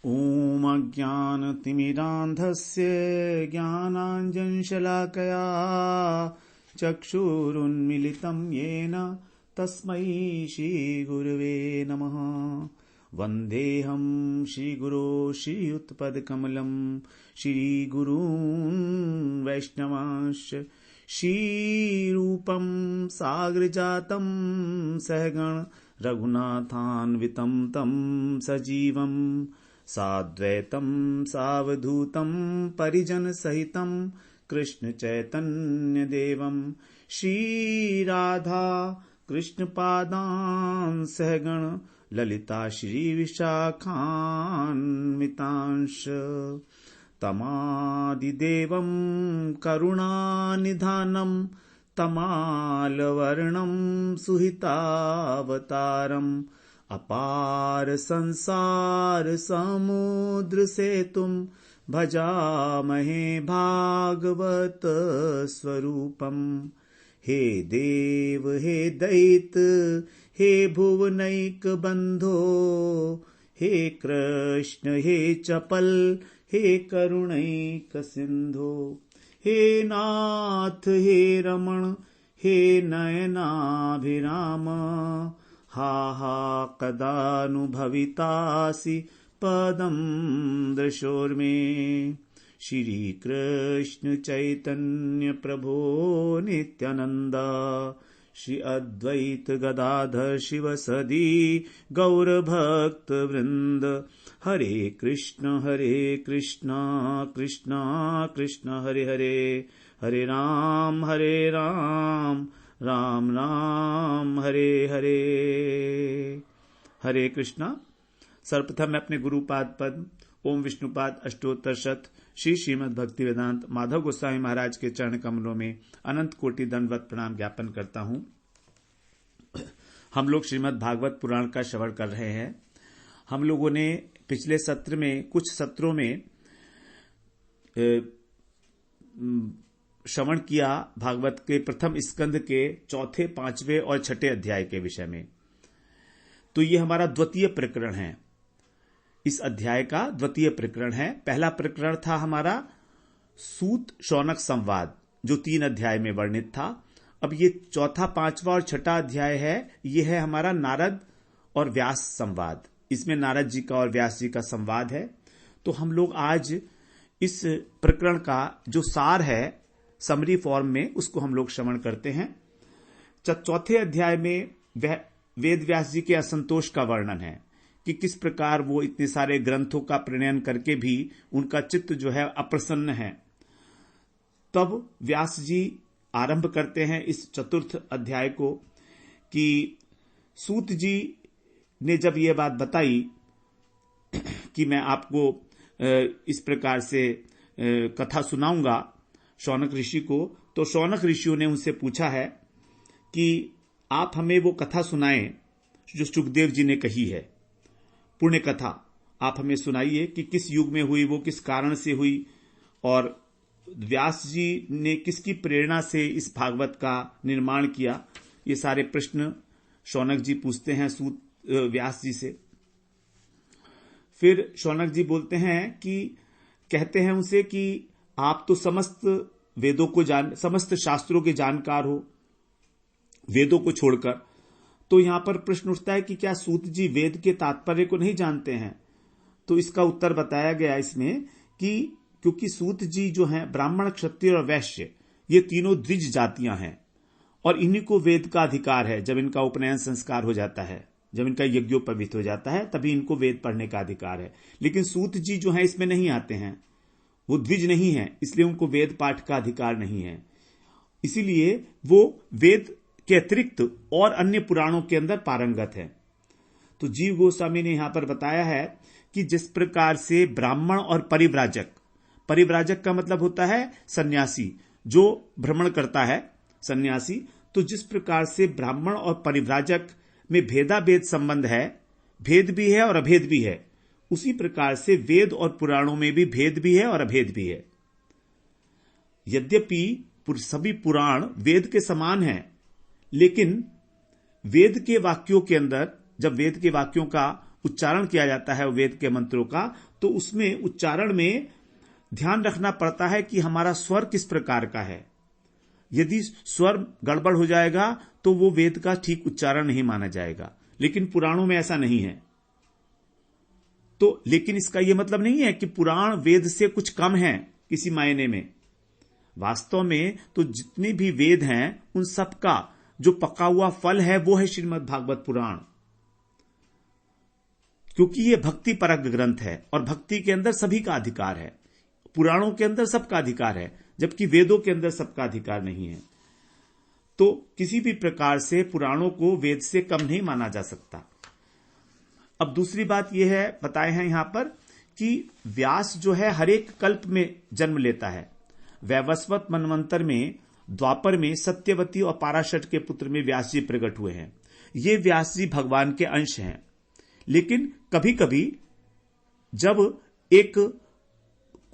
ॐ अज्ञानतिमिरान्धस्य ज्ञानाञ्जनशलाकया चक्षुरुन्मीलितं येन तस्मै श्रीगुरवे नमः। वन्देऽहं श्रीगुरो श्रीयुतपदकमलं श्रीगुरून् वैष्णवांश्च श्रीरूपं साग्रजातं सहगण रघुनाथान्वितं तं सजीवं साद्वैतं सावधूतं परिजनसहितं कृष्णचैतन्यदेवं श्रीराधा कृष्णपादान् सहगण ललिता श्रीविशाखान्वितांश्च तमादिदेवं करुणानिधानं तमालवर्णं सुहितावतारम् अपार संसार समुद्र सेतुं भजामहे भागवत स्वरूपम्। हे देव हे दैत हे भुवनैक बंधो, हे कृष्ण हे चपल हे करुणैक सिंधो, हे नाथ हे रमण हे नयनाभिराम, हा हा कदानुभवितासि पदं दृशोर्मे। श्री कृष्ण चैतन्य प्रभो नित्यानंद, श्री अद्वैत गदाधर शिवसदी गौर भक्त वृंद। हरे कृष्ण कृष्ण कृष्ण हरे हरे, हरे राम राम राम हरे हरे। हरे कृष्णा। सर्वप्रथम मैं अपने गुरुपाद पद्म ओम विष्णुपाद अष्टोत्तर शत श्री श्रीमद् भक्ति वेदांत माधव गोस्वामी महाराज के चरण कमलों में अनंत कोटि दंडवत प्रणाम ज्ञापन करता हूं। हम लोग श्रीमद् भागवत पुराण का श्रवण कर रहे हैं। हम लोगों ने पिछले सत्र में कुछ सत्रों में श्रवण किया भागवत के प्रथम स्कंद के चौथे, पांचवें और छठे अध्याय के विषय में। तो ये हमारा द्वितीय प्रकरण है, इस अध्याय का द्वितीय प्रकरण है। पहला प्रकरण था हमारा सूत शौनक संवाद, जो 3 अध्याय में वर्णित था। अब ये चौथा, पांचवा और छठा अध्याय है, ये है हमारा नारद और व्यास संवाद। इसमें नारद जी का और व्यास जी का संवाद है। तो हम लोग आज इस प्रकरण का जो सार है समरी फॉर्म में, उसको हम लोग श्रवण करते हैं। चौथे अध्याय में वेद व्यास जी के असंतोष का वर्णन है कि किस प्रकार वो इतने सारे ग्रंथों का प्रणयन करके भी उनका चित्त जो है अप्रसन्न है। तब व्यास जी आरंभ करते हैं इस चतुर्थ अध्याय को कि सूत जी ने जब ये बात बताई कि मैं आपको इस प्रकार से कथा सुनाऊंगा शौनक ऋषि को, तो शौनक ऋषियों ने उनसे पूछा है कि आप हमें वो कथा सुनाएं जो सुखदेव जी ने कही है, पुण्य कथा आप हमें सुनाइए कि किस युग में हुई, वो किस कारण से हुई, और व्यास जी ने किसकी प्रेरणा से इस भागवत का निर्माण किया। ये सारे प्रश्न शौनक जी पूछते हैं व्यास जी से। फिर शौनक जी बोलते हैं कि कहते हैं उनसे कि आप तो समस्त वेदों को समस्त शास्त्रों के जानकार हो, वेदों को छोड़कर। तो यहां पर प्रश्न उठता है कि क्या सूत जी वेद के तात्पर्य को नहीं जानते हैं? तो इसका उत्तर बताया गया इसमें कि क्योंकि सूत जी जो हैं ब्राह्मण, क्षत्रिय और वैश्य, ये तीनों द्विज जातियां हैं और इन्हीं को वेद का अधिकार है। जब इनका उपनयन संस्कार हो जाता है, जब इनका यज्ञोपवीत हो जाता है, तभी इनको वेद पढ़ने का अधिकार है। लेकिन सूत जी जो हैं इसमें नहीं आते हैं, वो द्विज नहीं है, इसलिए उनको वेद पाठ का अधिकार नहीं है। इसीलिए वो वेद के अतिरिक्त और अन्य पुराणों के अंदर पारंगत है। तो जीव गोस्वामी ने यहां पर बताया है कि जिस प्रकार से ब्राह्मण और परिव्राजक, परिव्राजक का मतलब होता है सन्यासी, जो भ्रमण करता है, सन्यासी। तो जिस प्रकार से ब्राह्मण और परिव्राजक में भेदाभेद संबंध है, भेद भी है और अभेद भी है, उसी प्रकार से वेद और पुराणों में भी भेद भी है और अभेद भी है। यद्यपि सभी पुराण वेद के समान हैं, लेकिन वेद के वाक्यों के अंदर, जब वेद के वाक्यों का उच्चारण किया जाता है वेद के मंत्रों का, तो उसमें उच्चारण में ध्यान रखना पड़ता है कि हमारा स्वर किस प्रकार का है। यदि स्वर गड़बड़ हो जाएगा तो वो वेद का ठीक उच्चारण नहीं माना जाएगा। लेकिन पुराणों में ऐसा नहीं है। तो लेकिन इसका यह मतलब नहीं है कि पुराण वेद से कुछ कम है किसी मायने में। वास्तव में तो जितने भी वेद हैं उन सब का जो पका हुआ फल है वो है श्रीमद् भागवत पुराण, क्योंकि यह भक्ति परक ग्रंथ है और भक्ति के अंदर सभी का अधिकार है। पुराणों के अंदर सबका अधिकार है, जबकि वेदों के अंदर सबका अधिकार नहीं है। तो किसी भी प्रकार से पुराणों को वेद से कम नहीं माना जा सकता। अब दूसरी बात यह है, बताए हैं यहां पर कि व्यास जो है हर एक कल्प में जन्म लेता है। वैवस्वत मनवंतर में, द्वापर में सत्यवती और पाराशर के पुत्र में व्यास जी प्रकट हुए हैं। ये व्यास जी भगवान के अंश हैं। लेकिन कभी कभी जब एक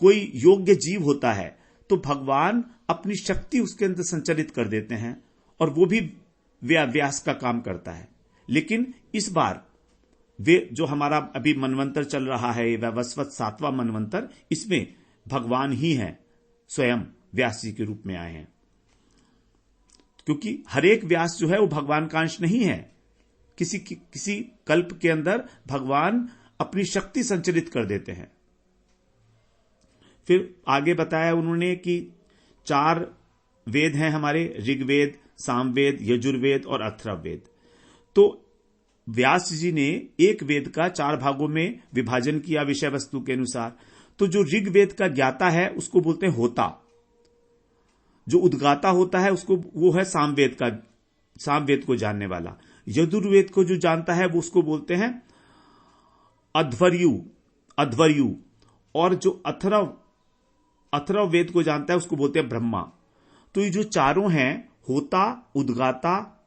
कोई योग्य जीव होता है तो भगवान अपनी शक्ति उसके अंदर संचालित कर देते हैं और वो भी व्यास का काम करता है। लेकिन इस बार वे जो हमारा अभी मनवंतर चल रहा है, वैवस्वत 7वां मनवंतर, इसमें भगवान ही हैं, स्वयं व्यास जी के रूप में आए हैं। क्योंकि हर एक व्यास जो है वो भगवान का अंश नहीं है। किसी कल्प के अंदर भगवान अपनी शक्ति संचालित कर देते हैं। फिर आगे बताया उन्होंने कि 4 वेद हैं हमारे, ऋग्वेद, सामवेद, यजुर्वेद और अथर्ववेद। तो व्यास जी ने एक वेद का 4 भागों में विभाजन किया विषय वस्तु के अनुसार। तो जो ऋग्वेद का ज्ञाता है उसको बोलते हैं होता, जो उद्गाता होता है उसको वो है सामवेद को जानने वाला। यजुर्वेद को जो जानता है वो उसको बोलते हैं अध्वर्यु, और जो अथर्ववेद को जानता है उसको बोलते हैं ब्रह्मा। तो ये जो चारों हैं, होता, उद्गाता,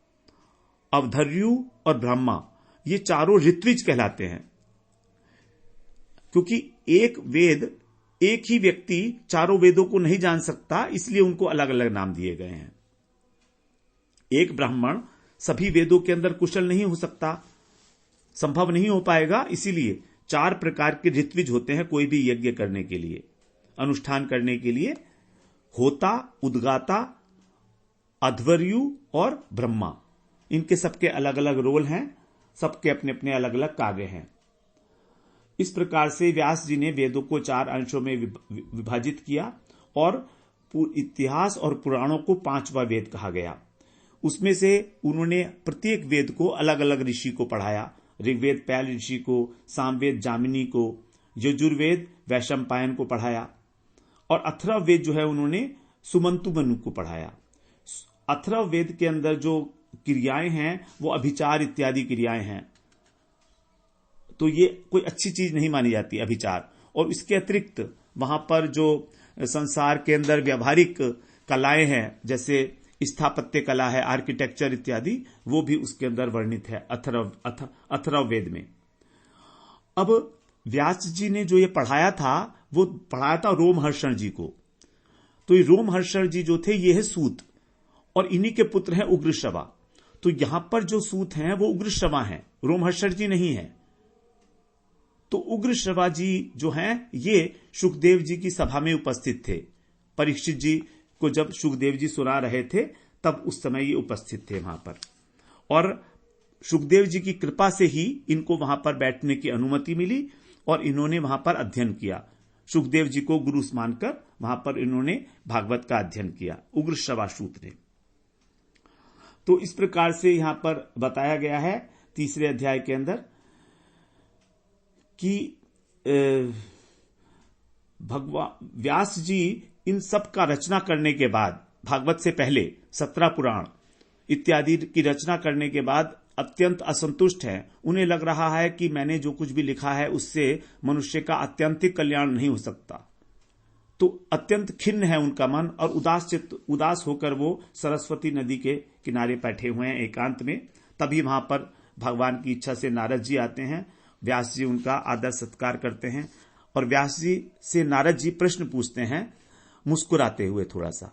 अवधर्यु और ब्रह्मा, ये चारों ऋत्विज कहलाते हैं। क्योंकि एक वेद, एक ही व्यक्ति चारों वेदों को नहीं जान सकता, इसलिए उनको अलग अलग नाम दिए गए हैं। एक ब्राह्मण सभी वेदों के अंदर कुशल नहीं हो सकता, संभव नहीं हो पाएगा, इसीलिए 4 प्रकार के ऋत्विज होते हैं कोई भी यज्ञ करने के लिए, अनुष्ठान करने के लिए। होता, उद्गाता, अध्वर्यु और ब्रह्मा, इनके सबके अलग अलग रोल हैं, सबके अपने अपने अलग अलग कार्य हैं। इस प्रकार से व्यास जी ने वेदों को 4 अंशों में विभाजित किया और इतिहास और पुराणों को 5वां वेद कहा गया। उसमें से उन्होंने प्रत्येक वेद को अलग अलग ऋषि को पढ़ाया। ऋग्वेद पैल ऋषि को, सामवेद जामिनी को, यजुर्वेद वैशंपायन को पढ़ाया और अथर्ववेद जो है उन्होंने सुमंतु मनु को पढ़ाया। अथर्ववेद के अंदर जो क्रियाएं हैं वो अभिचार इत्यादि क्रियाएं हैं, तो ये कोई अच्छी चीज नहीं मानी जाती अभिचार। और इसके अतिरिक्त वहां पर जो संसार के अंदर व्यावहारिक कलाएं हैं, जैसे स्थापत्य कला है, आर्किटेक्चर इत्यादि, वो भी उसके अंदर वर्णित है अथर्ववेद में। अब व्यास जी ने जो ये पढ़ाया था वो पढ़ाया था रोमहर्षण जी को। तो ये रोमहर्षण जी जो थे ये है सूत, और इन्हीं के पुत्र हैं उग्रश्रवा। तो यहां पर जो सूत हैं वो उग्रश्रवा हैं, रोमहर्षण जी नहीं है। तो उग्रश्रवा जी जो हैं ये सुखदेव जी की सभा में उपस्थित थे। परीक्षित जी को जब सुखदेव जी सुना रहे थे तब उस समय ये उपस्थित थे वहां पर, और सुखदेव जी की कृपा से ही इनको वहां पर बैठने की अनुमति मिली और इन्होंने वहां पर अध्ययन किया। सुखदेव जी को गुरु मानकर वहां पर इन्होंने भागवत का अध्ययन किया, उग्रश्रवा सूत ने। तो इस प्रकार से यहां पर बताया गया है 3 अध्याय के अंदर कि भगवान व्यास जी इन सब का रचना करने के बाद, भागवत से पहले 17 पुराण इत्यादि की रचना करने के बाद अत्यंत असंतुष्ट हैं। उन्हें लग रहा है कि मैंने जो कुछ भी लिखा है उससे मनुष्य का अत्यंतिक कल्याण नहीं हो सकता। तो अत्यंत खिन्न है उनका मन और उदास होकर वो सरस्वती नदी के किनारे बैठे हुए हैं एकांत में। तभी वहां पर भगवान की इच्छा से नारद जी आते हैं। व्यास जी उनका आदर सत्कार करते हैं और व्यास जी से नारद जी प्रश्न पूछते हैं मुस्कुराते हुए थोड़ा सा।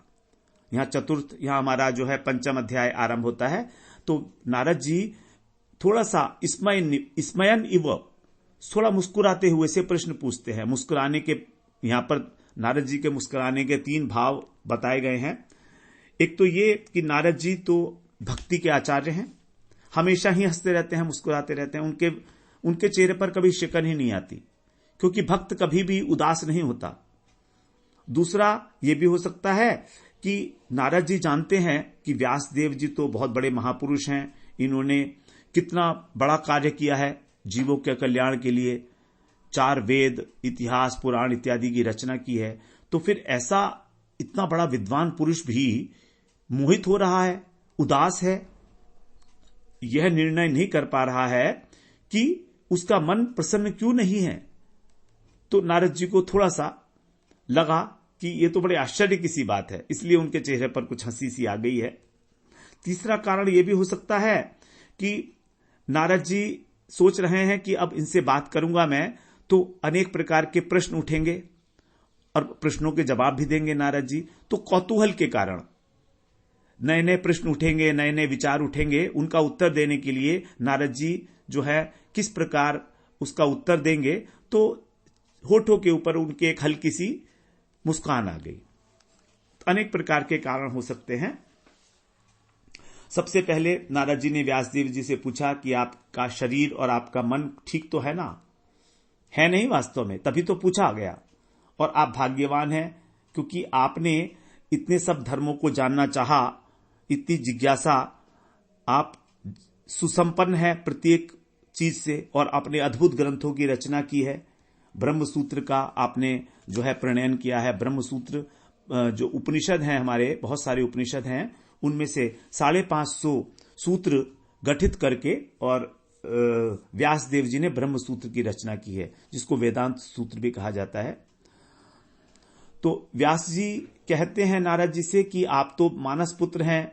यहां हमारा जो है 5वां अध्याय आरंभ होता है। तो नारद जी थोड़ा सा स्मयन इव थोड़ा मुस्कुराते हुए से प्रश्न पूछते हैं। मुस्कुराने के, यहां पर नारद जी के मुस्कुराने के 3 भाव बताए गए हैं। एक तो ये कि नारद जी तो भक्ति के आचार्य हैं, हमेशा ही हंसते रहते हैं, मुस्कुराते रहते हैं, उनके चेहरे पर कभी शिकन ही नहीं आती, क्योंकि भक्त कभी भी उदास नहीं होता। दूसरा ये भी हो सकता है कि नारद जी जानते हैं कि व्यासदेव जी तो बहुत बड़े महापुरुष हैं, इन्होंने कितना बड़ा कार्य किया है जीवों के कल्याण के लिए, 4 वेद, इतिहास, पुराण इत्यादि की रचना की है। तो फिर ऐसा इतना बड़ा विद्वान पुरुष भी मोहित हो रहा है, उदास है, यह निर्णय नहीं कर पा रहा है कि उसका मन प्रसन्न क्यों नहीं है। तो नारद जी को थोड़ा सा लगा कि ये तो बड़े आश्चर्य की सी बात है, इसलिए उनके चेहरे पर कुछ हंसी सी आ गई है। तीसरा कारण यह भी हो सकता है कि नारद जी सोच रहे हैं कि अब इनसे बात करूंगा मैं तो अनेक प्रकार के प्रश्न उठेंगे और प्रश्नों के जवाब भी देंगे नारद जी, तो कौतूहल के कारण नए नए प्रश्न उठेंगे, नए नए विचार उठेंगे। उनका उत्तर देने के लिए नारद जी जो है किस प्रकार उसका उत्तर देंगे, तो होठों के ऊपर उनके एक हल्की सी मुस्कान आ गई। अनेक प्रकार के कारण हो सकते हैं। सबसे पहले नारद जी ने व्यासदेव जी से पूछा कि आपका शरीर और आपका मन ठीक तो है ना? है नहीं वास्तव में, तभी तो पूछा गया। और आप भाग्यवान हैं क्योंकि आपने इतने सब धर्मों को जानना चाहा, इतनी जिज्ञासा, आप सुसंपन्न है प्रत्येक चीज से, और आपने अद्भुत ग्रंथों की रचना की है। ब्रह्मसूत्र का आपने जो है प्रणयन किया है। ब्रह्मसूत्र जो उपनिषद हैं, हमारे बहुत सारे उपनिषद हैं, उनमें से 550 सूत्र गठित करके और व्यासदेव जी ने ब्रह्मसूत्र की रचना की है, जिसको वेदांत सूत्र भी कहा जाता है। तो व्यास जी कहते हैं नारद जी से कि आप तो मानस पुत्र हैं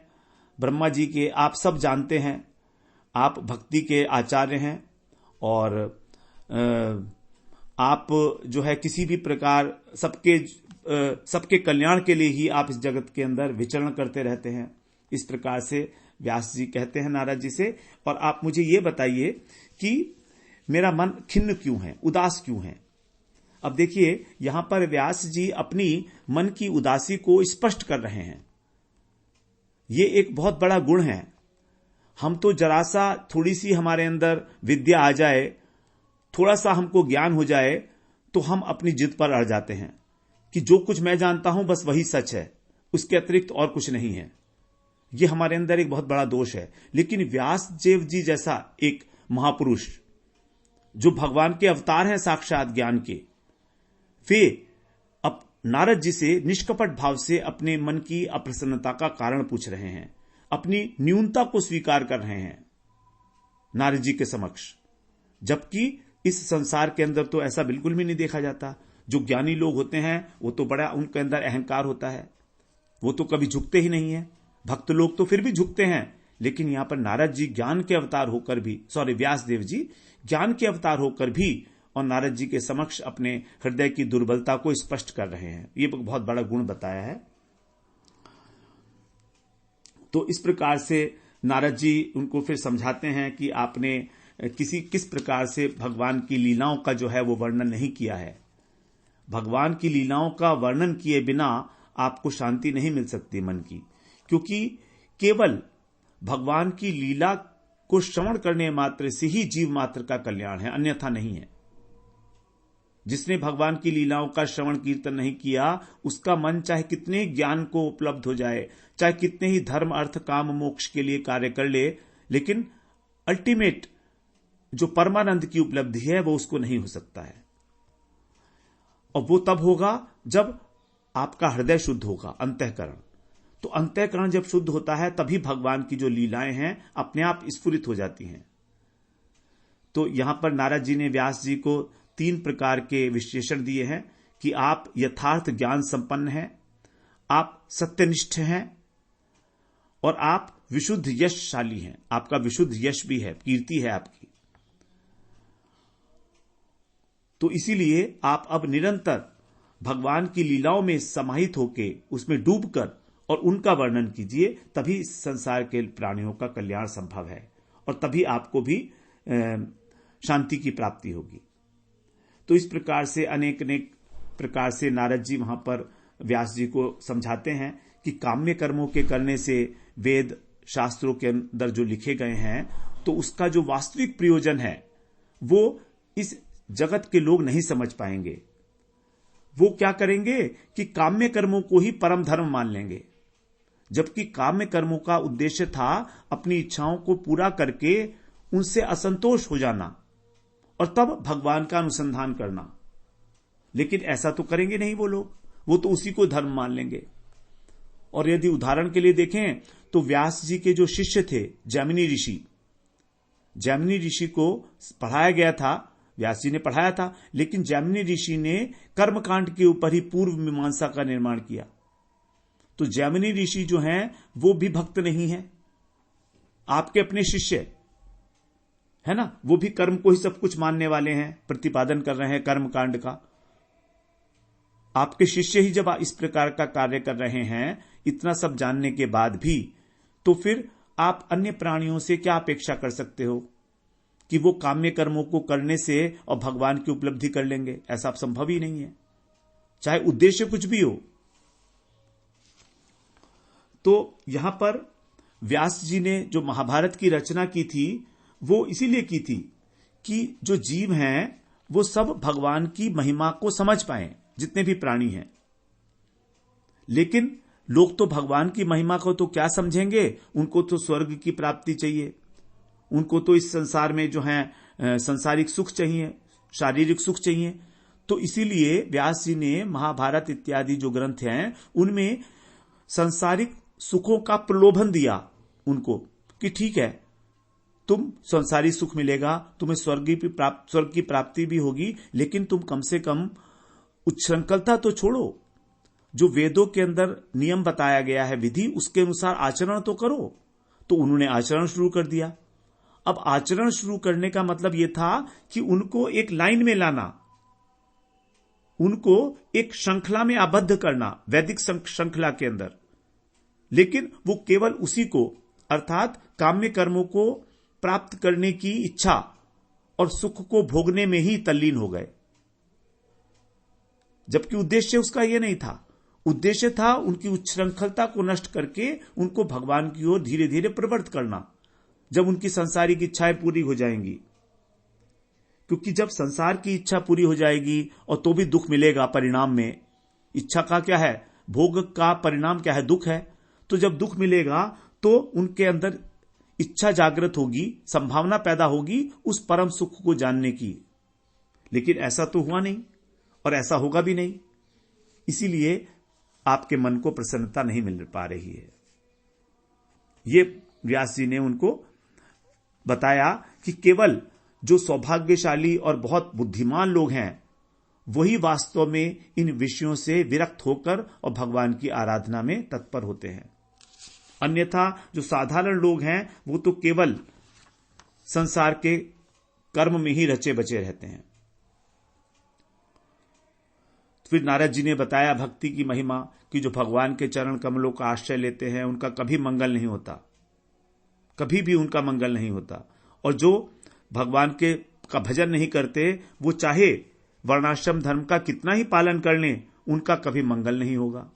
ब्रह्मा जी के, आप सब जानते हैं, आप भक्ति के आचार्य हैं, और आप जो है किसी भी प्रकार सबके कल्याण के लिए ही आप इस जगत के अंदर विचरण करते रहते हैं। इस प्रकार से व्यास जी कहते हैं नारद जी से, और आप मुझे ये बताइए कि मेरा मन खिन्न क्यों है, उदास क्यों है। अब देखिए, यहां पर व्यास जी अपनी मन की उदासी को स्पष्ट कर रहे हैं। ये एक बहुत बड़ा गुण है। हम तो जरा सा थोड़ी सी हमारे अंदर विद्या आ जाए, थोड़ा सा हमको ज्ञान हो जाए, तो हम अपनी जिद पर अड़ जाते हैं कि जो कुछ मैं जानता हूं बस वही सच है, उसके अतिरिक्त और कुछ नहीं है। यह हमारे अंदर एक बहुत बड़ा दोष है। लेकिन व्यास देव जी जैसा एक महापुरुष जो भगवान के अवतार हैं साक्षात ज्ञान के, वे अब नारद जी से निष्कपट भाव से अपने मन की अप्रसन्नता का कारण पूछ रहे हैं, अपनी न्यूनता को स्वीकार कर रहे हैं नारद जी के समक्ष। जबकि इस संसार के अंदर तो ऐसा बिल्कुल भी नहीं देखा जाता। जो ज्ञानी लोग होते हैं वो तो बड़ा उनके अंदर अहंकार होता है, वो तो कभी झुकते ही नहीं है। भक्त लोग तो फिर भी झुकते हैं, लेकिन यहां पर नारद जी ज्ञान के अवतार होकर भी, व्यासदेव जी ज्ञान के अवतार होकर भी और नारद जी के समक्ष अपने हृदय की दुर्बलता को स्पष्ट कर रहे हैं। ये बहुत बड़ा गुण बताया है। तो इस प्रकार से नारद जी उनको फिर समझाते हैं कि आपने किस प्रकार से भगवान की लीलाओं का जो है वो वर्णन नहीं किया है। भगवान की लीलाओं का वर्णन किए बिना आपको शांति नहीं मिल सकती मन की, क्योंकि केवल भगवान की लीला को श्रवण करने मात्र से ही जीव मात्र का कल्याण है, अन्यथा नहीं है। जिसने भगवान की लीलाओं का श्रवण कीर्तन नहीं किया, उसका मन चाहे कितने ज्ञान को उपलब्ध हो जाए, चाहे कितने ही धर्म अर्थ काम मोक्ष के लिए कार्य कर ले, लेकिन अल्टीमेट जो परमानंद की उपलब्धि है वो उसको नहीं हो सकता है। और वो तब होगा जब आपका हृदय शुद्ध होगा, अंतःकरण। तो अंतःकरण जब शुद्ध होता है तभी भगवान की जो लीलाएं हैं अपने आप स्फुरित हो जाती हैं। तो यहां पर नारद जी ने व्यास जी को 3 प्रकार के विशेषण दिए हैं कि आप यथार्थ ज्ञान संपन्न हैं, आप सत्यनिष्ठ हैं, और आप विशुद्ध यशशाली हैं। आपका विशुद्ध यश भी है, कीर्ति है आपकी। तो इसीलिए आप अब निरंतर भगवान की लीलाओं में समाहित होकर, उसमें डूबकर और उनका वर्णन कीजिए, तभी इस संसार के प्राणियों का कल्याण संभव है और तभी आपको भी शांति की प्राप्ति होगी। तो इस प्रकार से अनेक अनेक प्रकार से नारद जी वहां पर व्यास जी को समझाते हैं कि काम्य कर्मों के करने से वेद शास्त्रों के अंदर जो लिखे गए हैं तो उसका जो वास्तविक प्रयोजन है वो इस जगत के लोग नहीं समझ पाएंगे। वो क्या करेंगे कि काम्य कर्मों को ही परम धर्म मान लेंगे, जबकि काम्य कर्मों का उद्देश्य था अपनी इच्छाओं को पूरा करके उनसे असंतोष हो जाना और तब भगवान का अनुसंधान करना। लेकिन ऐसा तो करेंगे नहीं वो लोग, वो तो उसी को धर्म मान लेंगे। और यदि उदाहरण के लिए देखें तो व्यास जी के जो शिष्य थे जैमिनी ऋषि को पढ़ाया गया था, व्यास जी ने पढ़ाया था, लेकिन जैमिनी ऋषि ने कर्मकांड के ऊपर ही पूर्व मीमांसा का निर्माण किया। तो जैमिनी ऋषि जो हैं वो भी भक्त नहीं है, आपके अपने शिष्य है ना, वो भी कर्म को ही सब कुछ मानने वाले हैं, प्रतिपादन कर रहे हैं कर्मकांड का। आपके शिष्य ही जब इस प्रकार का कार्य कर रहे हैं इतना सब जानने के बाद भी, तो फिर आप अन्य प्राणियों से क्या अपेक्षा कर सकते हो कि वो काम्य कर्मों को करने से और भगवान की उपलब्धि कर लेंगे? ऐसा संभव ही नहीं है, चाहे उद्देश्य कुछ भी हो। तो यहां पर व्यास जी ने जो महाभारत की रचना की थी वो इसीलिए की थी कि जो जीव हैं वो सब भगवान की महिमा को समझ पाएं, जितने भी प्राणी हैं। लेकिन लोग तो भगवान की महिमा को तो क्या समझेंगे, उनको तो स्वर्ग की प्राप्ति चाहिए, उनको तो इस संसार में जो है संसारिक सुख चाहिए, शारीरिक सुख चाहिए। तो इसीलिए व्यास जी ने महाभारत इत्यादि जो ग्रंथ हैं उनमें संसारिक सुखों का प्रलोभन दिया उनको कि ठीक है, तुम संसारी सुख मिलेगा, तुम्हें स्वर्ग की प्राप्ति भी होगी, लेकिन तुम कम से कम उच्छृंखलता तो छोड़ो। जो वेदों के अंदर नियम बताया गया है, विधि, उसके अनुसार आचरण तो करो। तो उन्होंने आचरण शुरू कर दिया। अब आचरण शुरू करने का मतलब यह था कि उनको एक लाइन में लाना, उनको एक श्रृंखला में आबद्ध करना, वैदिक श्रृंखला के अंदर। लेकिन वो केवल उसी को, अर्थात काम्य कर्मों को प्राप्त करने की इच्छा और सुख को भोगने में ही तल्लीन हो गए, जबकि उद्देश्य उसका यह नहीं था। उद्देश्य था उनकी उच्छृंखलता को नष्ट करके उनको भगवान की ओर धीरे धीरे प्रवृत्त करना, जब उनकी सांसारिक इच्छाएं पूरी हो जाएंगी। क्योंकि जब संसार की इच्छा पूरी हो जाएगी और तो भी दुख मिलेगा परिणाम में, इच्छा का क्या है, भोग का परिणाम क्या है, दुख है। तो जब दुख मिलेगा तो उनके अंदर इच्छा जागृत होगी, संभावना पैदा होगी उस परम सुख को जानने की। लेकिन ऐसा तो हुआ नहीं और ऐसा होगा भी नहीं, इसीलिए आपके मन को प्रसन्नता नहीं मिल पा रही है। ये व्यास जी ने उनको बताया कि केवल जो सौभाग्यशाली और बहुत बुद्धिमान लोग हैं वही वास्तव में इन विषयों से विरक्त होकर और भगवान की आराधना में तत्पर होते हैं। अन्यथा जो साधारण लोग हैं वो तो केवल संसार के कर्म में ही रचे बचे रहते हैं। फिर नारद जी ने बताया भक्ति की महिमा कि जो भगवान के चरण कमलों का आश्रय लेते हैं उनका कभी मंगल नहीं होता, कभी भी उनका मंगल नहीं होता। और जो भगवान का भजन नहीं करते वो चाहे वर्णाश्रम धर्म का कितना ही पालन कर लें, उनका कभी मंगल नहीं होगा।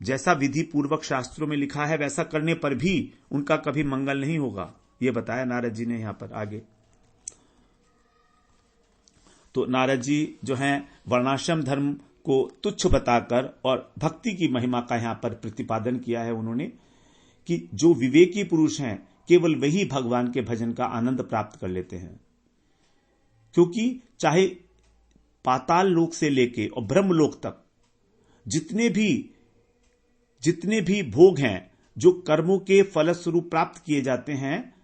जैसा विधि पूर्वक शास्त्रों में लिखा है वैसा करने पर भी उनका कभी मंगल नहीं होगा, यह बताया नारद जी ने यहां पर आगे। तो नारद जी जो हैं वर्णाश्रम धर्म को तुच्छ बताकर और भक्ति की महिमा का यहां पर प्रतिपादन किया है उन्होंने, कि जो विवेकी पुरुष हैं केवल वही भगवान के भजन का आनंद प्राप्त कर लेते हैं। क्योंकि चाहे पाताल लोक से लेके और ब्रह्मलोक तक जितने भी भोग हैं जो कर्मों के फलस्वरूप प्राप्त किए जाते हैं,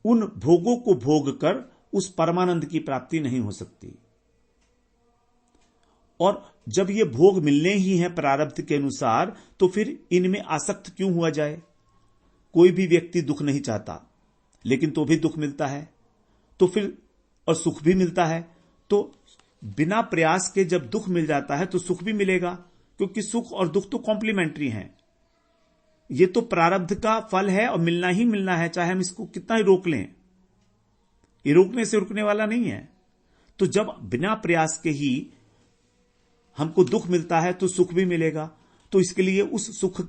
उन भोगों को भोग कर उस परमानंद की प्राप्ति नहीं हो सकती। और जब ये भोग मिलने ही हैं प्रारब्ध के अनुसार, तो फिर इनमें आसक्त क्यों हुआ जाए। कोई भी व्यक्ति दुख नहीं चाहता, लेकिन तो भी दुख मिलता है, तो फिर और सुख भी मिलता है। तो बिना प्रयास के जब दुख मिल जाता है तो सुख भी मिलेगा, क्योंकि सुख और दुख तो कॉम्प्लीमेंट्री हैं। ये तो प्रारब्ध का फल है और मिलना ही मिलना है, चाहे हम इसको कितना ही रोक लें। ये रोकने से रुकने वाला नहीं है। तो जब बिना प्रयास के ही हमको दुख मिलता है तो सुख भी मिलेगा। तो इसके लिए उस सुख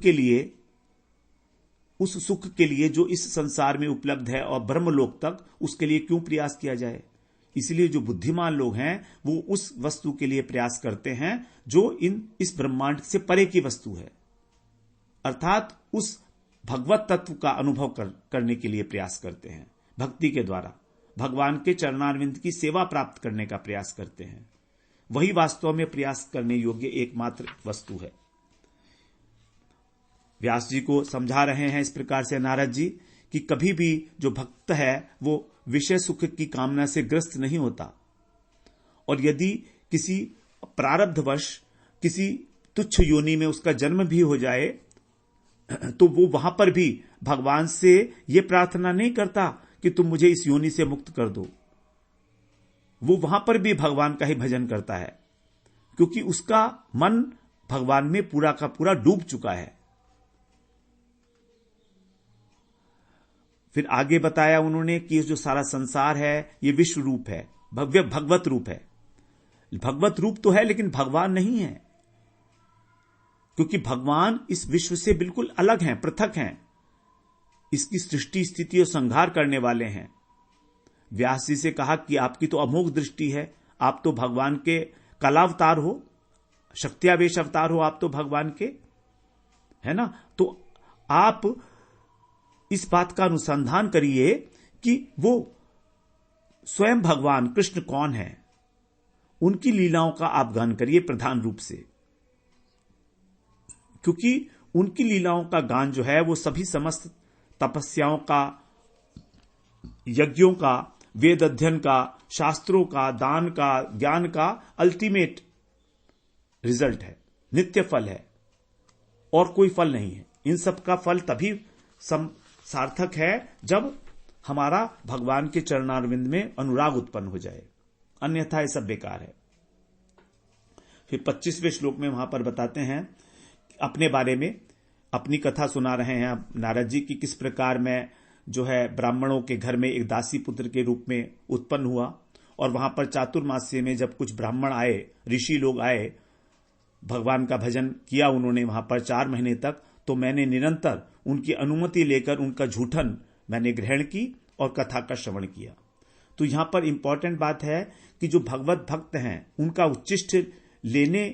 के लिए जो इस संसार में उपलब्ध है और ब्रह्मलोक तक, उसके लिए क्यों प्रयास किया जाए। इसलिए जो बुद्धिमान लोग हैं वो उस वस्तु के लिए प्रयास करते हैं जो इस ब्रह्मांड से परे की वस्तु है, अर्थात उस भगवत तत्व का अनुभव करने के लिए प्रयास करते हैं। भक्ति के द्वारा भगवान के चरणारविंद की सेवा प्राप्त करने का प्रयास करते हैं। वही वास्तव में प्रयास करने योग्य एकमात्र वस्तु है। व्यास जी को समझा रहे हैं इस प्रकार से नारद जी कि कभी भी जो भक्त है वो विषय सुख की कामना से ग्रस्त नहीं होता, और यदि किसी प्रारब्धवश किसी तुच्छ योनि में उसका जन्म भी हो जाए तो वो वहां पर भी भगवान से ये प्रार्थना नहीं करता कि तुम मुझे इस योनि से मुक्त कर दो। वो वहां पर भी भगवान का ही भजन करता है, क्योंकि उसका मन भगवान में पूरा का पूरा डूब चुका है। फिर आगे बताया उन्होंने कि जो सारा संसार है ये विश्व रूप है, भगवत रूप है। भगवत रूप तो है लेकिन भगवान नहीं है, क्योंकि भगवान इस विश्व से बिल्कुल अलग हैं, पृथक हैं। इसकी सृष्टि स्थिति और संहार करने वाले हैं। व्यास जी से कहा कि आपकी तो अमोघ दृष्टि है, आप तो भगवान के कलावतार हो, शक्त्यावेश अवतार हो आप तो भगवान के, है ना। तो आप इस बात का अनुसंधान करिए कि वो स्वयं भगवान कृष्ण कौन है, उनकी लीलाओं का आप गान करिए प्रधान रूप से, क्योंकि उनकी लीलाओं का गान जो है वो सभी समस्त तपस्याओं का, यज्ञों का, वेद अध्ययन का, शास्त्रों का, दान का, ज्ञान का अल्टीमेट रिजल्ट है, नित्य फल है, और कोई फल नहीं है। इन सब का फल तभी सार्थक है जब हमारा भगवान के चरणारविंद में अनुराग उत्पन्न हो जाए, अन्यथा ये सब बेकार है। फिर 25वें श्लोक में वहां पर बताते हैं अपने बारे में, अपनी कथा सुना रहे हैं नारद जी की किस प्रकार मैं जो है ब्राह्मणों के घर में एक दासी पुत्र के रूप में उत्पन्न हुआ, और वहां पर चातुर्मास्य में जब कुछ ब्राह्मण आए, ऋषि लोग आए, भगवान का भजन किया उन्होंने वहां पर 4 महीने तक, तो मैंने निरंतर उनकी अनुमति लेकर उनका झूठन मैंने ग्रहण की और कथा का श्रवण किया। तो यहां पर इंपॉर्टेंट बात है कि जो भगवत भक्त हैं उनका उच्चिष्ट लेने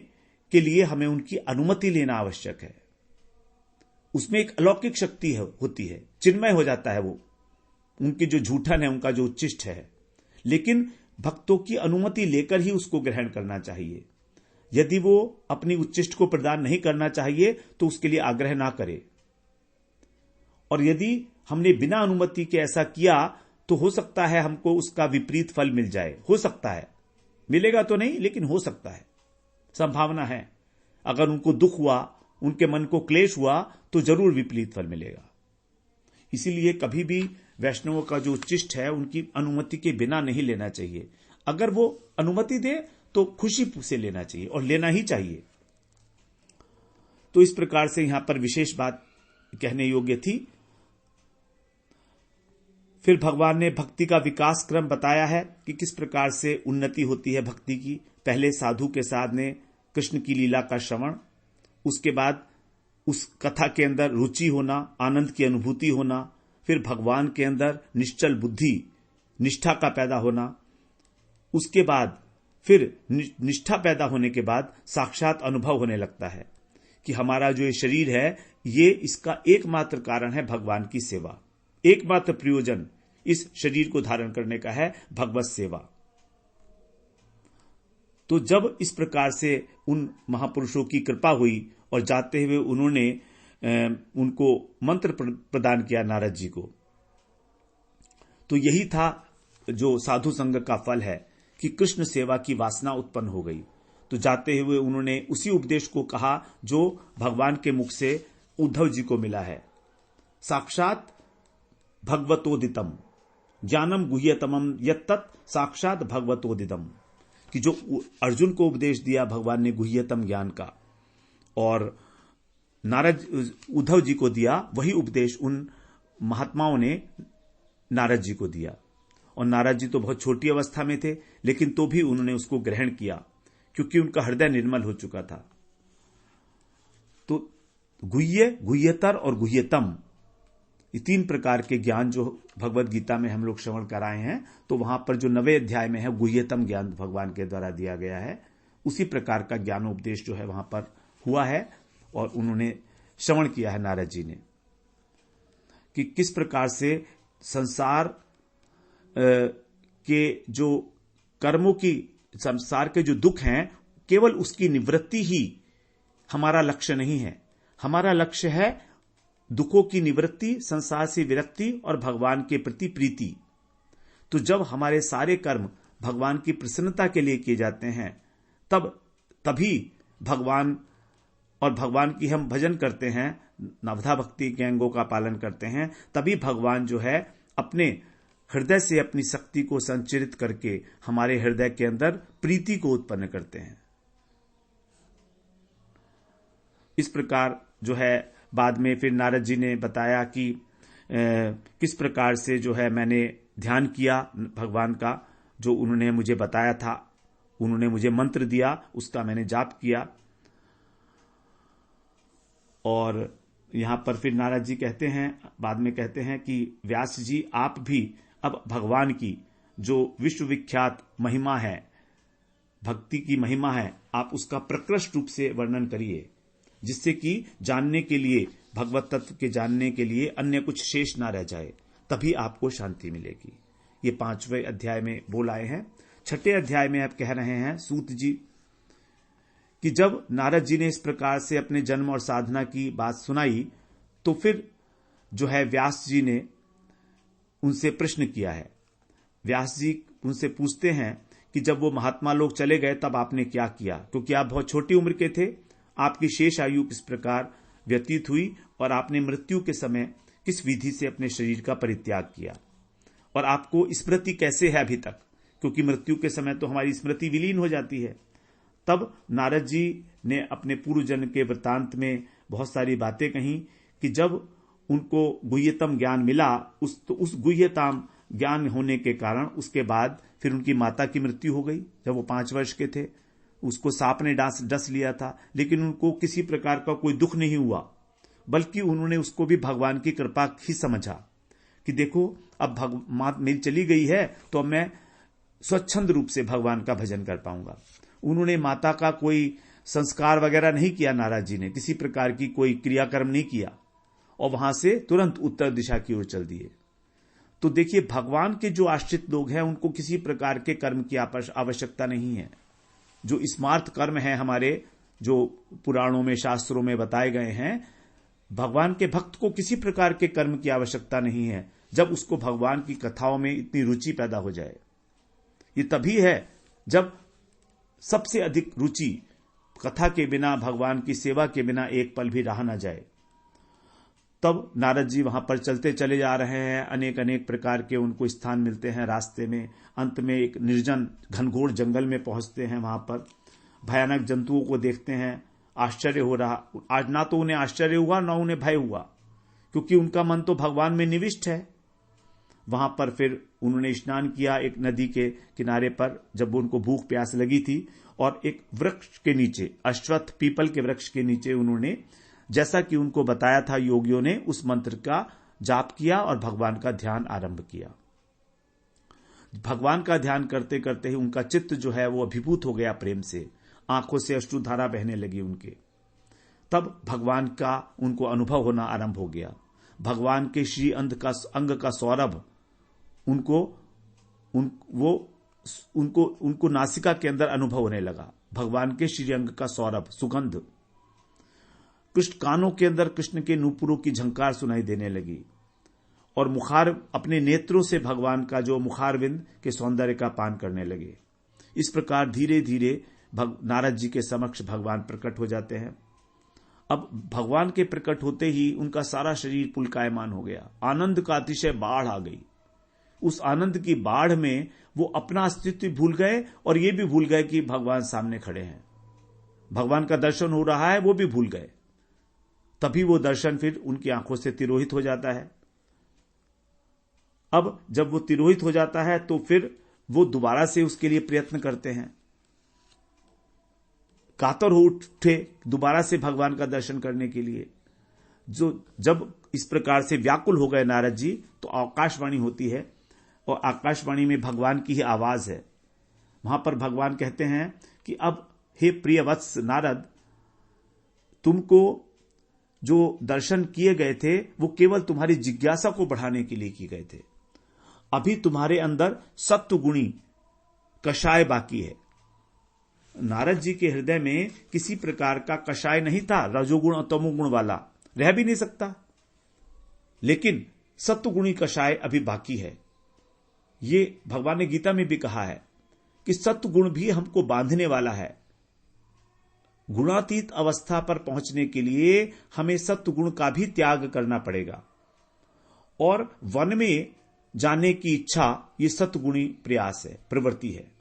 के लिए हमें उनकी अनुमति लेना आवश्यक है। उसमें एक अलौकिक शक्ति होती है, चिन्मय हो जाता है वो, उनकी जो झूठन है, उनका जो उच्चिष्ट है। लेकिन भक्तों की अनुमति लेकर ही उसको ग्रहण करना चाहिए। यदि वो अपनी उच्चिष्ट को प्रदान नहीं करना चाहिए तो उसके लिए आग्रह ना करे, और यदि हमने बिना अनुमति के ऐसा किया तो हो सकता है हमको उसका विपरीत फल मिल जाए। हो सकता है, मिलेगा तो नहीं लेकिन हो सकता है, संभावना है। अगर उनको दुख हुआ, उनके मन को क्लेश हुआ तो जरूर विपरीत फल मिलेगा। इसीलिए कभी भी वैष्णवों का जो उच्चिष्ट है उनकी अनुमति के बिना नहीं लेना चाहिए। अगर वो अनुमति दे तो खुशी से लेना चाहिए, और लेना ही चाहिए। तो इस प्रकार से यहां पर विशेष बात कहने योग्य थी। फिर भगवान ने भक्ति का विकास क्रम बताया है कि किस प्रकार से उन्नति होती है भक्ति की। पहले साधु के साथ ने कृष्ण की लीला का श्रवण, उसके बाद उस कथा के अंदर रुचि होना, आनंद की अनुभूति होना, फिर भगवान के अंदर निश्चल बुद्धि, निष्ठा का पैदा होना, उसके बाद फिर निष्ठा पैदा होने के बाद साक्षात अनुभव होने लगता है कि हमारा जो ये शरीर है ये इसका एकमात्र कारण है भगवान की सेवा। एकमात्र प्रयोजन इस शरीर को धारण करने का है भगवत सेवा। तो जब इस प्रकार से उन महापुरुषों की कृपा हुई और जाते हुए उन्होंने उनको मंत्र प्रदान किया नारद जी को, तो यही था जो साधु संग का फल है कि कृष्ण सेवा की वासना उत्पन्न हो गई। तो जाते हुए उन्होंने उसी उपदेश को कहा जो भगवान के मुख से उद्धव जी को मिला है, साक्षात भगवतोदितम ज्ञानम गुह्यतमम यत्तत् साक्षात भगवतोदितम, कि जो अर्जुन को उपदेश दिया भगवान ने गुह्यतम ज्ञान का, और नारद उद्धव जी को दिया, वही उपदेश उन महात्माओं ने नारद जी को दिया। और नारद जी तो बहुत छोटी अवस्था में थे, लेकिन तो भी उन्होंने उसको ग्रहण किया क्योंकि उनका हृदय निर्मल हो चुका था। तो गुह्य, गुह्यतर और गुह्यतम, ये 3 प्रकार के ज्ञान जो भगवत गीता में हम लोग श्रवण कराए हैं, तो वहां पर जो 9वें अध्याय में है गुह्यतम ज्ञान भगवान के द्वारा दिया गया है, उसी प्रकार का ज्ञानोपदेश जो है वहां पर हुआ है और उन्होंने श्रवण किया है नारद जी ने कि किस प्रकार से संसार के जो कर्मों की, संसार के जो दुख हैं, केवल उसकी निवृत्ति ही हमारा लक्ष्य नहीं है। हमारा लक्ष्य है दुखों की निवृत्ति, संसार से विरक्ति और भगवान के प्रति प्रीति। तो जब हमारे सारे कर्म भगवान की प्रसन्नता के लिए किए जाते हैं, तभी भगवान और भगवान की हम भजन करते हैं, नवधा भक्ति के अंगों का पालन करते हैं, तभी भगवान जो है अपने हृदय से अपनी शक्ति को संचरित करके हमारे हृदय के अंदर प्रीति को उत्पन्न करते हैं। इस प्रकार जो है बाद में फिर नारद जी ने बताया कि किस प्रकार से जो है मैंने ध्यान किया भगवान का, जो उन्होंने मुझे बताया था, उन्होंने मुझे मंत्र दिया, उसका मैंने जाप किया। और यहां पर फिर नारद जी कहते हैं, बाद में कहते हैं कि व्यास जी आप भी अब भगवान की जो विश्वविख्यात महिमा है, भक्ति की महिमा है, आप उसका प्रकृष्ट रूप से वर्णन करिए, जिससे कि जानने के लिए, भगवत तत्व के जानने के लिए अन्य कुछ शेष ना रह जाए, तभी आपको शांति मिलेगी। ये 5वें अध्याय में बोल आए हैं। 6ठे अध्याय में आप कह रहे हैं सूत जी कि जब नारद जी ने इस प्रकार से अपने जन्म और साधना की बात सुनाई, तो फिर जो है व्यास जी ने उनसे प्रश्न किया है। व्यास जी उनसे पूछते हैं कि जब वो महात्मा लोग चले गए तब आपने क्या किया, क्योंकि आप बहुत छोटी उम्र के थे, आपकी शेष आयु किस प्रकार व्यतीत हुई और आपने मृत्यु के समय किस विधि से अपने शरीर का परित्याग किया, और आपको स्मृति कैसे है अभी तक, क्योंकि मृत्यु के समय तो हमारी स्मृति विलीन हो जाती है। तब नारद जी ने अपने पूर्व जन्म के वृत्तांत में बहुत सारी बातें कही कि जब उनको गुह्यतम ज्ञान मिला, उस गुह्यतम ज्ञान होने के कारण उसके बाद फिर उनकी माता की मृत्यु हो गई। जब वो 5 वर्ष के थे, उसको सांप ने डस लिया था, लेकिन उनको किसी प्रकार का कोई दुख नहीं हुआ, बल्कि उन्होंने उसको भी भगवान की कृपा ही समझा कि देखो अब माँ मेरी चली गई है तो अब मैं स्वच्छंद रूप से भगवान का भजन कर पाऊंगा। उन्होंने माता का कोई संस्कार वगैरह नहीं किया, नारद जी ने किसी प्रकार की कोई क्रियाकर्म नहीं किया और वहां से तुरंत उत्तर दिशा की ओर चल दिए। तो देखिए, भगवान के जो आश्रित लोग हैं उनको किसी प्रकार के कर्म की आवश्यकता नहीं है। जो स्मार्थ कर्म है हमारे, जो पुराणों में शास्त्रों में बताए गए हैं, भगवान के भक्त को किसी प्रकार के कर्म की आवश्यकता नहीं है, जब उसको भगवान की कथाओं में इतनी रुचि पैदा हो जाए। ये तभी है जब सबसे अधिक रुचि कथा के बिना, भगवान की सेवा के बिना एक पल भी रहा ना जाए। तब नारद जी वहां पर चलते चले जा रहे हैं, अनेक अनेक प्रकार के उनको स्थान मिलते हैं रास्ते में। अंत में एक निर्जन घनघोर जंगल में पहुंचते हैं, वहां पर भयानक जंतुओं को देखते हैं। आश्चर्य हो रहा, आज ना तो उन्हें आश्चर्य हुआ ना उन्हें भय हुआ, क्योंकि उनका मन तो भगवान में निविष्ट है। वहां पर फिर उन्होंने स्नान किया एक नदी के किनारे पर, जब उनको भूख प्यास लगी थी, और एक वृक्ष के नीचे, अश्वत्थ पीपल के वृक्ष के नीचे उन्होंने, जैसा कि उनको बताया था योगियों ने, उस मंत्र का जाप किया और भगवान का ध्यान आरंभ किया। भगवान का ध्यान करते करते ही उनका चित्त जो है वो अभिभूत हो गया प्रेम से, आंखों से अश्रुधारा बहने लगी उनके। तब भगवान का उनको अनुभव होना आरंभ हो गया। भगवान के श्री अंग का सौरभ उनको नासिका के अंदर अनुभव होने लगा। भगवान के श्री अंग का सौरभ, सुगंध। कृष्ण कानों के अंदर कृष्ण के नूपुरों की झंकार सुनाई देने लगी, और मुखार अपने नेत्रों से भगवान का जो मुखारविंद के सौंदर्य का पान करने लगे। इस प्रकार धीरे धीरे नारद जी के समक्ष भगवान प्रकट हो जाते हैं। अब भगवान के प्रकट होते ही उनका सारा शरीर पुलकायमान हो गया, आनंद का अतिशय बाढ़ आ गई। उस आनंद की बाढ़ में वो अपना अस्तित्व भूल गए और ये भी भूल गए कि भगवान सामने खड़े हैं, भगवान का दर्शन हो रहा है, वो भी भूल गए। तभी वो दर्शन फिर उनकी आंखों से तिरोहित हो जाता है। अब जब वो तिरोहित हो जाता है तो फिर वो दोबारा से उसके लिए प्रयत्न करते हैं, कातर हो उठे दोबारा से भगवान का दर्शन करने के लिए। जब इस प्रकार से व्याकुल हो गए नारद जी, तो आकाशवाणी होती है और आकाशवाणी में भगवान की ही आवाज है। वहां पर भगवान कहते हैं कि अब हे प्रिय वत्स नारद, तुमको जो दर्शन किए गए थे वो केवल तुम्हारी जिज्ञासा को बढ़ाने के लिए किए गए थे। अभी तुम्हारे अंदर सत्वगुणी कषाय बाकी है। नारद जी के हृदय में किसी प्रकार का कषाय नहीं था, रजोगुण और तमोगुण वाला, रह भी नहीं सकता, लेकिन सत्वगुणी कषाय अभी बाकी है। ये भगवान ने गीता में भी कहा है कि सत्वगुण भी हमको बांधने वाला है। गुणातीत अवस्था पर पहुंचने के लिए हमें सत्वगुण का भी त्याग करना पड़ेगा, और वन में जाने की इच्छा ये सत्वगुणी प्रयास है, प्रवृत्ति है।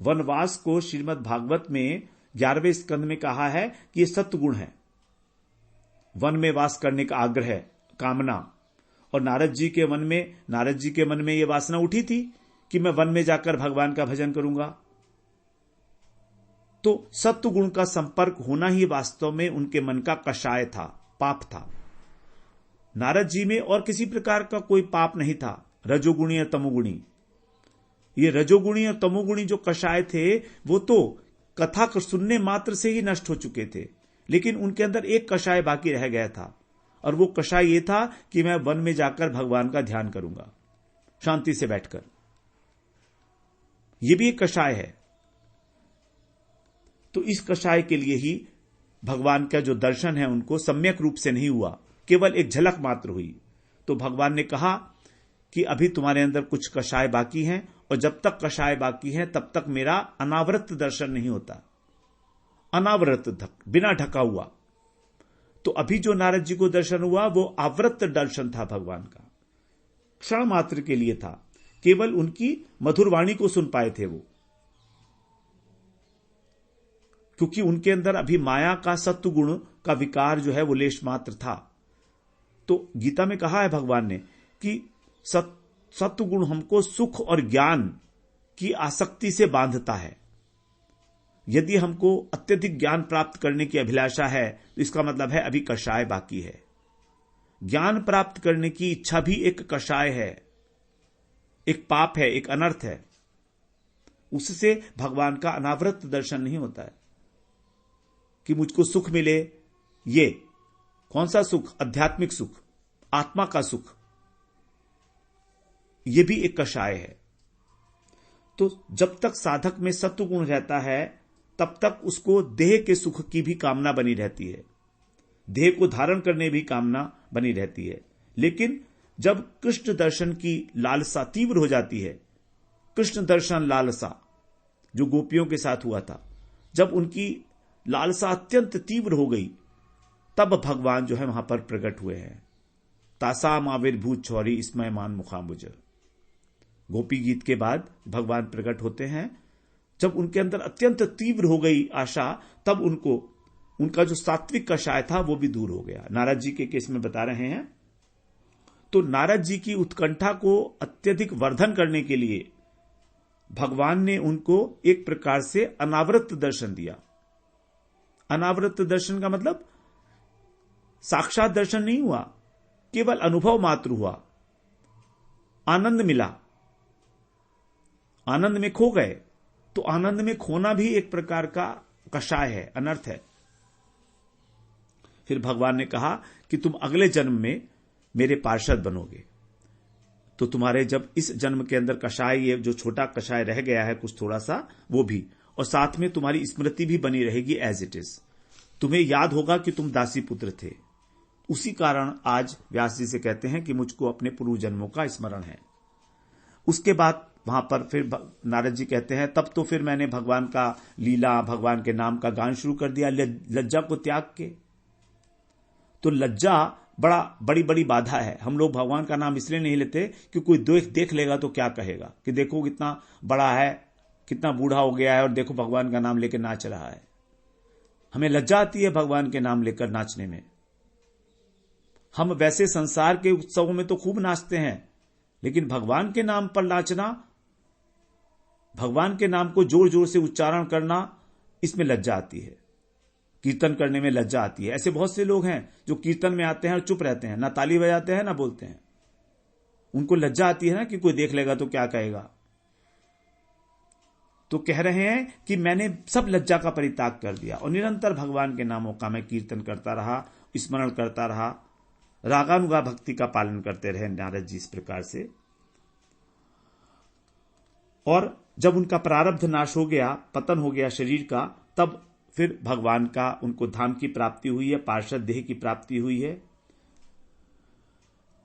वनवास को श्रीमद् भागवत में 11वें स्कंद में कहा है कि ये सत्वगुण है, वन में वास करने का आग्रह, कामना। और नारद जी के मन में ये वासना उठी थी कि मैं वन में जाकर भगवान का भजन करूंगा। तो सत्वगुण का संपर्क होना ही वास्तव में उनके मन का कषाय था, पाप था। नारद जी में और किसी प्रकार का कोई पाप नहीं था, रजोगुणी और तमोगुणी। ये रजोगुणी और तमोगुणी जो कषाय थे वो तो कथा को सुनने मात्र से ही नष्ट हो चुके थे, लेकिन उनके अंदर एक कषाय बाकी रह गया था, और वो कषाय ये था कि मैं वन में जाकर भगवान का ध्यान करूंगा शांति से बैठकर। ये भी एक कषाय है। तो इस कषाय के लिए ही भगवान का जो दर्शन है उनको सम्यक रूप से नहीं हुआ, केवल एक झलक मात्र हुई। तो भगवान ने कहा कि अभी तुम्हारे अंदर कुछ कषाय बाकी हैं, और जब तक कषाय बाकी है तब तक मेरा अनावृत दर्शन नहीं होता। अनावृत बिना ढका हुआ। तो अभी जो नारद जी को दर्शन हुआ वो आवृत दर्शन था भगवान का, क्षण मात्र के लिए था, केवल उनकी मधुर वाणी को सुन पाए थे वो, क्योंकि उनके अंदर अभी माया का सत्वगुण का विकार जो है वो लेश मात्र था। तो गीता में कहा है भगवान ने कि सत्वगुण हमको सुख और ज्ञान की आसक्ति से बांधता है। यदि हमको अत्यधिक ज्ञान प्राप्त करने की अभिलाषा है तो इसका मतलब है अभी कषाय बाकी है। ज्ञान प्राप्त करने की इच्छा भी एक कषाय है, एक पाप है, एक अनर्थ है। उससे भगवान का अनावृत दर्शन नहीं होता है कि मुझको सुख मिले। ये कौन सा सुख? आध्यात्मिक सुख, आत्मा का सुख, ये भी एक कषाय है। तो जब तक साधक में सत्वगुण रहता है तब तक उसको देह के सुख की भी कामना बनी रहती है, देह को धारण करने भी कामना बनी रहती है। लेकिन जब कृष्ण दर्शन की लालसा तीव्र हो जाती है, कृष्ण दर्शन लालसा जो गोपियों के साथ हुआ था, जब उनकी लालसा अत्यंत तीव्र हो गई तब भगवान जो है वहां पर प्रकट हुए हैं। तासाम आविर्भूत छौरी इसमयमान मुखाम्बुज। गोपी गीत के बाद भगवान प्रकट होते हैं। जब उनके अंदर अत्यंत तीव्र हो गई आशा, तब उनका जो सात्विक कषाय था वो भी दूर हो गया। नारद जी के केस में बता रहे हैं। तो नारद जी की उत्कंठा को अत्यधिक वर्धन करने के लिए भगवान ने उनको एक प्रकार से अनावृत दर्शन दिया। अनावृत दर्शन का मतलब साक्षात दर्शन नहीं हुआ, केवल अनुभव मात्र हुआ, आनंद मिला, आनंद में खो गए। तो आनंद में खोना भी एक प्रकार का कषाय है, अनर्थ है। फिर भगवान ने कहा कि तुम अगले जन्म में मेरे पार्षद बनोगे। तो तुम्हारे जब इस जन्म के अंदर कषाय, ये जो छोटा कषाय रह गया है कुछ थोड़ा सा, वो भी, और साथ में तुम्हारी स्मृति भी बनी रहेगी एज इट इज। तुम्हें याद होगा कि तुम दासी पुत्र थे। उसी कारण आज व्यास जी से कहते हैं कि मुझको अपने पूर्व जन्मों का स्मरण है। उसके बाद वहां पर फिर नारद जी कहते हैं तब तो फिर मैंने भगवान का लीला, भगवान के नाम का गान शुरू कर दिया लज्जा को त्याग के। तो लज्जा बड़ी बड़ी बाधा है। हम लोग भगवान का नाम इसलिए नहीं लेते कि कोई देख लेगा तो क्या कहेगा कि देखो कितना बड़ा है, कितना बूढ़ा हो गया है, और देखो भगवान का नाम लेकर नाच रहा है। हमें लज्जा आती है भगवान के नाम लेकर नाचने में। हम वैसे संसार के उत्सवों में तो खूब नाचते हैं, लेकिन भगवान के नाम पर नाचना, भगवान के नाम को जोर जोर से उच्चारण करना, इसमें लज्जा आती है। कीर्तन करने में लज्जा आती है। ऐसे बहुत से लोग हैं जो कीर्तन में आते हैं और चुप रहते हैं, ना ताली बजाते हैं ना बोलते हैं। उनको लज्जा आती है ना कि कोई देख लेगा तो क्या कहेगा। तो कह रहे हैं कि मैंने सब लज्जा का परित्याग कर दिया और निरंतर भगवान के नामों का मैं कीर्तन करता रहा, स्मरण करता रहा, रागानुगा भक्ति का पालन करते रहे नारद जी इस प्रकार से। और जब उनका प्रारब्ध नाश हो गया, पतन हो गया शरीर का, तब फिर भगवान का उनको धाम की प्राप्ति हुई है, पार्षद देह की प्राप्ति हुई है।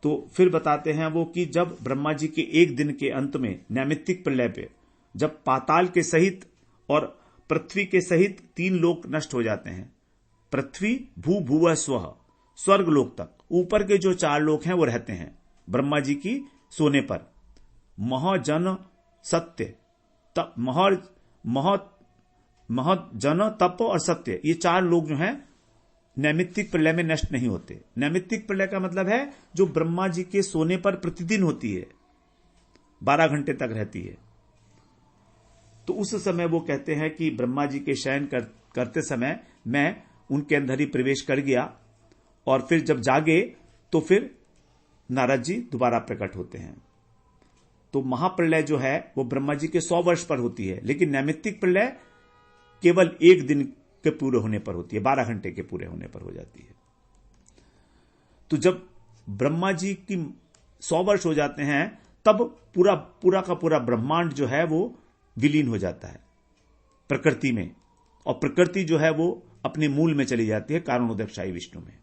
तो फिर बताते हैं वो कि जब ब्रह्मा जी के एक दिन के अंत में नैमित्तिक प्रलय पे, जब पाताल के सहित और पृथ्वी के सहित 3 लोक नष्ट हो जाते हैं, पृथ्वी भू भुव स्व, स्वर्ग लोक तक, ऊपर के जो 4 लोक हैं वो रहते हैं ब्रह्मा जी की सोने पर। महजन सत्य तप, महजन तप और सत्य, ये 4 लोग जो हैं नैमित्तिक प्रलय में नष्ट नहीं होते। नैमित्तिक प्रलय का मतलब है जो ब्रह्मा जी के सोने पर प्रतिदिन होती है, 12 घंटे तक रहती है। तो उस समय वो कहते हैं कि ब्रह्मा जी के शयन करते समय मैं उनके अंदर ही प्रवेश कर गया, और फिर जब जागे तो फिर नारद जी दोबारा प्रकट होते हैं। तो महाप्रलय जो है वो ब्रह्मा जी के 100 वर्ष पर होती है, लेकिन नैमित्तिक प्रलय केवल 1 दिन के पूरे होने पर होती है, 12 घंटे के पूरे होने पर हो जाती है। तो जब ब्रह्मा जी की 100 वर्ष हो जाते हैं, तब पूरा का पूरा ब्रह्मांड जो है वो विलीन हो जाता है प्रकृति में, और प्रकृति जो है वो अपने मूल में चली जाती है, कारणोदकशाही विष्णु में।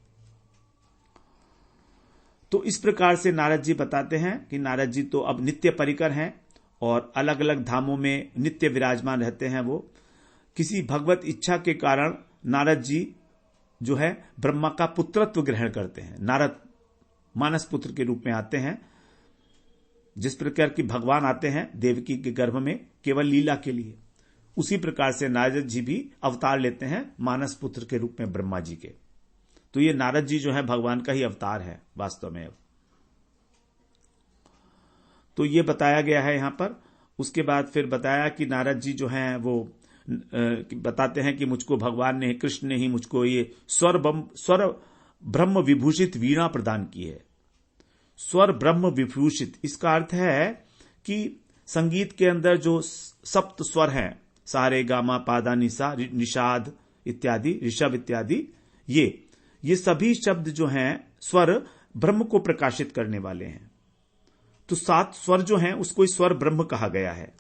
तो इस प्रकार से नारद जी बताते हैं कि नारद जी तो अब नित्य परिकर हैं और अलग अलग धामों में नित्य विराजमान रहते हैं। वो किसी भगवत इच्छा के कारण नारद जी जो है ब्रह्मा का पुत्रत्व ग्रहण करते हैं। नारद मानस पुत्र के रूप में आते हैं, जिस प्रकार की भगवान आते हैं देवकी के गर्भ में केवल लीला के लिए, उसी प्रकार से नारद जी भी अवतार लेते हैं मानस पुत्र के रूप में ब्रह्मा जी के। तो ये नारद जी जो है भगवान का ही अवतार है वास्तव में। तो ये बताया गया है यहां पर। उसके बाद फिर बताया कि नारद जी जो हैं वो बताते हैं कि मुझको भगवान ने, कृष्ण ने ही मुझको ये स्वर ब्रह्म विभूषित वीणा प्रदान की है। स्वर ब्रह्म विभूषित, इसका अर्थ है कि संगीत के अंदर जो सप्त स्वर हैं, सारे गामा पादा निसा निषाद इत्यादि, ऋषभ इत्यादि, ये सभी शब्द जो हैं स्वर ब्रह्म को प्रकाशित करने वाले हैं। तो 7 स्वर जो हैं उसको स्वर ब्रह्म कहा गया है।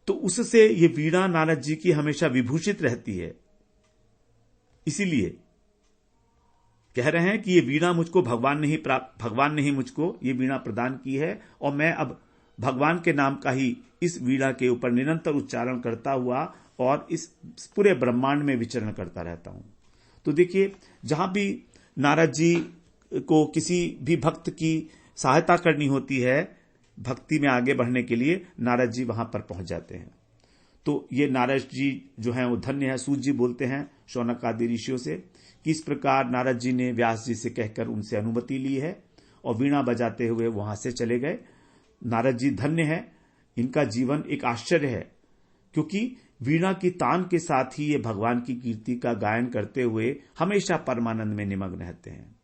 तो उससे ये वीणा नारद जी की हमेशा विभूषित रहती है। इसीलिए कह रहे हैं कि ये वीणा मुझको भगवान ने ही मुझको ये वीणा प्रदान की है, और मैं अब भगवान के नाम का ही इस वीणा के ऊपर निरंतर उच्चारण करता हुआ और इस पूरे ब्रह्मांड में विचरण करता रहता हूं। तो देखिए, जहां भी नारद जी को किसी भी भक्त की सहायता करनी होती है भक्ति में आगे बढ़ने के लिए, नारद जी वहां पर पहुंच जाते हैं। तो ये नारद जी जो हैं वो धन्य है। सूत जी बोलते हैं शौनक आदि ऋषियों से कि इस प्रकार नारद जी ने व्यास जी से कहकर उनसे अनुमति ली है और वीणा बजाते हुए वहां से चले गए। नारद जी धन्य है, इनका जीवन एक आश्चर्य है, क्योंकि वीणा की तान के साथ ही ये भगवान की कीर्ति का गायन करते हुए हमेशा परमानंद में निमग्न रहते हैं,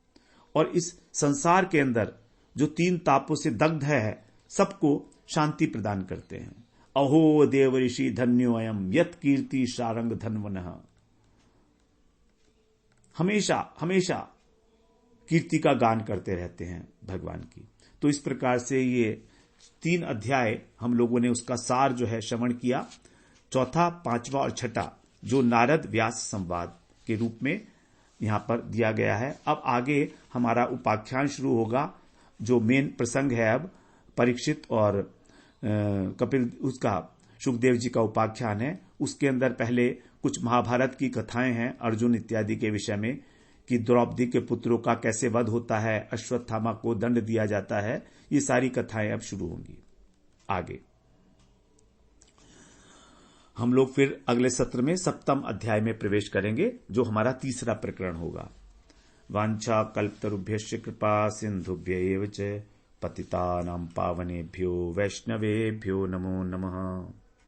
और इस संसार के अंदर जो 3 तापों से दग्ध है सबको शांति प्रदान करते हैं। अहो देव ऋषि धन्यो अयम यत कीर्ति शारंग धन्वनः। हमेशा हमेशा कीर्ति का गान करते रहते हैं भगवान की। तो इस प्रकार से ये 3 अध्याय हम लोगों ने उसका सार जो है श्रवण किया। चौथा, 5वां और 6ठा जो नारद व्यास संवाद के रूप में यहां पर दिया गया है। अब आगे हमारा उपाख्यान शुरू होगा, जो मेन प्रसंग है अब परीक्षित और कपिल, उसका सुखदेव जी का उपाख्यान है। उसके अंदर पहले कुछ महाभारत की कथाएं हैं अर्जुन इत्यादि के विषय में, कि द्रौपदी के पुत्रों का कैसे वध होता है, अश्वत्थामा को दंड दिया जाता है। ये सारी कथाएं अब शुरू होंगी। आगे हम लोग फिर अगले सत्र में 7वें अध्याय में प्रवेश करेंगे, जो हमारा 3रा प्रकरण होगा। वांछा कल्पतरुभ्यश्च कृपा सिंधुभ्य एव च पतितानां पावनेभ्यो वैष्णवेभ्यो नमो नमः।